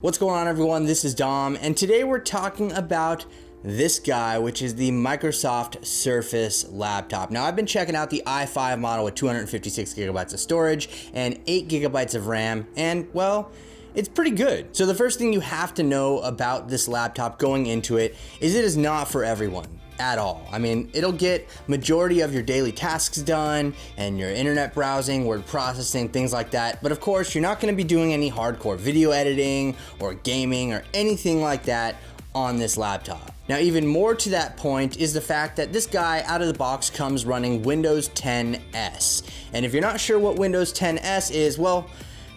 What's going on, everyone? This is Dom, and today we're talking about this guy, which is the Microsoft Surface laptop. Now, I've been checking out the i5 model with 256 gigabytes of storage and 8 gigabytes of RAM, and well, it's pretty good. So the first thing you have to know about this laptop going into it is it is not for everyone at all. I mean, it'll get majority of your daily tasks done and your internet browsing, word processing, things like that. But of course, you're not going to be doing any hardcore video editing or gaming or anything like that on this laptop. Now, even more to that point is the fact that this guy out of the box comes running Windows 10s. And if you're not sure what Windows 10s is, well,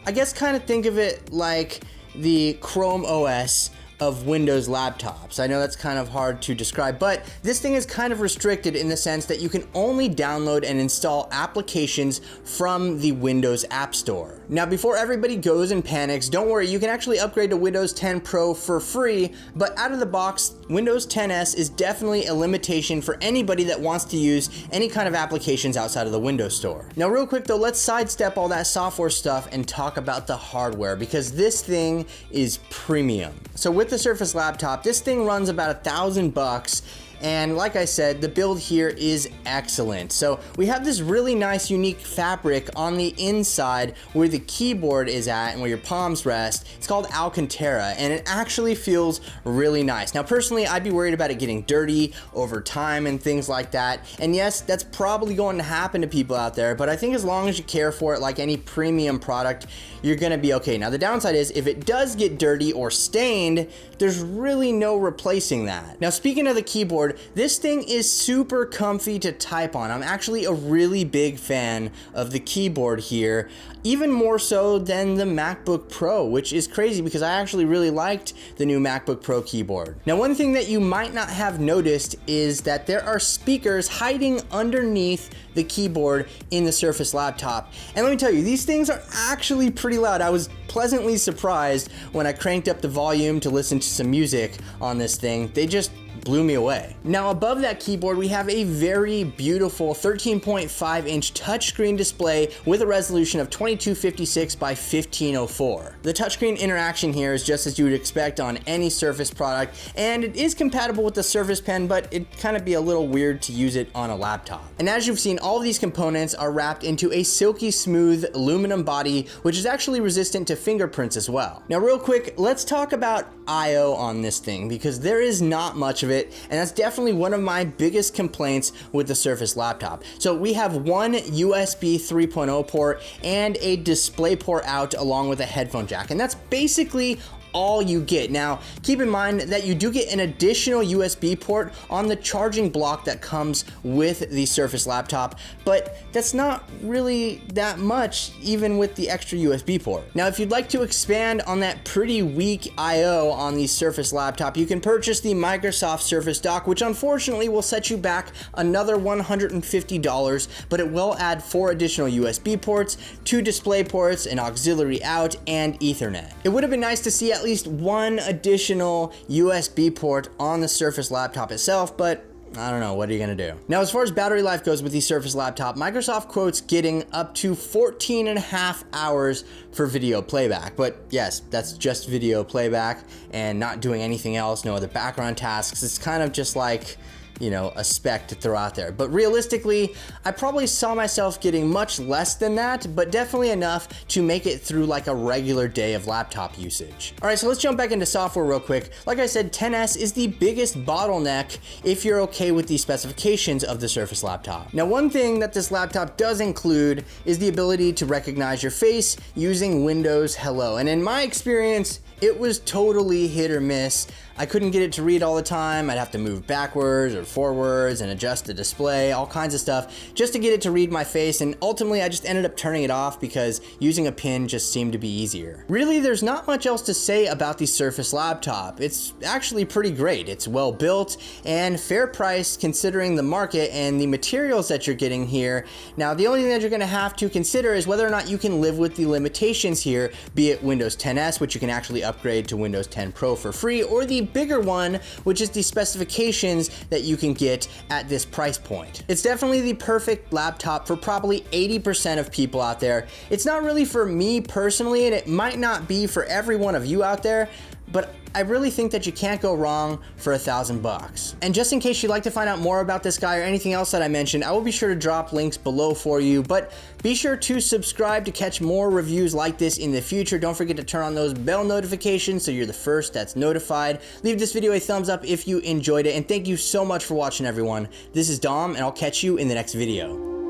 I guess kind of think of it like the Chrome OS of Windows laptops. I know that's kind of hard to describe, but this thing is kind of restricted in the sense that you can only download and install applications from the Windows App Store. Now, before everybody goes and panics, don't worry, you can actually upgrade to Windows 10 Pro for free, but out of the box, Windows 10s is definitely a limitation for anybody that wants to use any kind of applications outside of the Windows Store. Now, real quick though, let's sidestep all that software stuff and talk about the hardware, because this thing is premium. So with the Surface laptop, this thing runs about $1,000, and like I said, the build here is excellent. So we have this really nice unique fabric on the inside where the keyboard is at and where your palms rest. It's called Alcantara, and it actually feels really nice. Now personally, I'd be worried about it getting dirty over time and things like that, and yes, that's probably going to happen to people out there, but I think as long as you care for it like any premium product, you're gonna be okay. Now the downside is if it does get dirty or stained, there's really no replacing that. Now speaking of the keyboard, this thing is super comfy to type on. I'm actually a really big fan of the keyboard here, even more so than the MacBook Pro, which is crazy because I actually really liked the new MacBook Pro keyboard. Now, one thing that you might not have noticed is that there are speakers hiding underneath the keyboard in the Surface laptop. And let me tell you, these things are actually pretty loud. I was pleasantly surprised when I cranked up the volume to listen to some music on this thing. They just blew me away. Now above that keyboard, we have a very beautiful 13.5 inch touchscreen display with a resolution of 2256 by 1504. The touchscreen interaction here is just as you would expect on any Surface product, and it is compatible with the Surface Pen, but it'd kind of be a little weird to use it on a laptop. And as you've seen, all of these components are wrapped into a silky smooth aluminum body, which is actually resistant to fingerprints as well. Now real quick, let's talk about I/O on this thing, because there is not much of it, and that's definitely one of my biggest complaints with the Surface laptop. So we have one USB 3.0 port and a display port out along with a headphone jack, and that's basically all you get. Now, keep in mind that you do get an additional USB port on the charging block that comes with the Surface laptop, but that's not really that much even with the extra USB port. Now, if you'd like to expand on that pretty weak I/O on the Surface laptop, you can purchase the Microsoft Surface dock, which unfortunately will set you back another $150, but it will add 4 additional USB ports, 2 display ports, an auxiliary out, and Ethernet. It would have been nice to see at least one additional USB port on the Surface laptop itself, but I don't know, what are you gonna do? Now, as far as battery life goes with the Surface laptop, Microsoft quotes getting up to 14.5 hours for video playback. But yes, that's just video playback and not doing anything else, no other background tasks. It's kind of just like, you know, a spec to throw out there. But realistically, I probably saw myself getting much less than that, but definitely enough to make it through like a regular day of laptop usage. All right, so let's jump back into software real quick. Like I said, 10s is the biggest bottleneck if you're okay with the specifications of the Surface laptop. Now, one thing that this laptop does include is the ability to recognize your face using Windows Hello. And in my experience, it was totally hit or miss. I couldn't get it to read all the time. I'd have to move backwards or forwards and adjust the display, all kinds of stuff, just to get it to read my face, and ultimately I just ended up turning it off because using a pin just seemed to be easier. Really, there's not much else to say about the Surface laptop. It's actually pretty great. It's well built and fair priced considering the market and the materials that you're getting here. Now, the only thing that you're gonna have to consider is whether or not you can live with the limitations here, be it Windows 10s, which you can actually upgrade to Windows 10 Pro for free, or the bigger one, which is the specifications that you can get at this price point. It's definitely the perfect laptop for probably 80% of people out there. It's not really for me personally, and it might not be for every one of you out there, but I really think that you can't go wrong for $1,000. And just in case you'd like to find out more about this guy or anything else that I mentioned, I will be sure to drop links below for you, but be sure to subscribe to catch more reviews like this in the future. Don't forget to turn on those bell notifications so you're the first that's notified. Leave this video a thumbs up if you enjoyed it, and thank you so much for watching, everyone. This is Dom, and I'll catch you in the next video.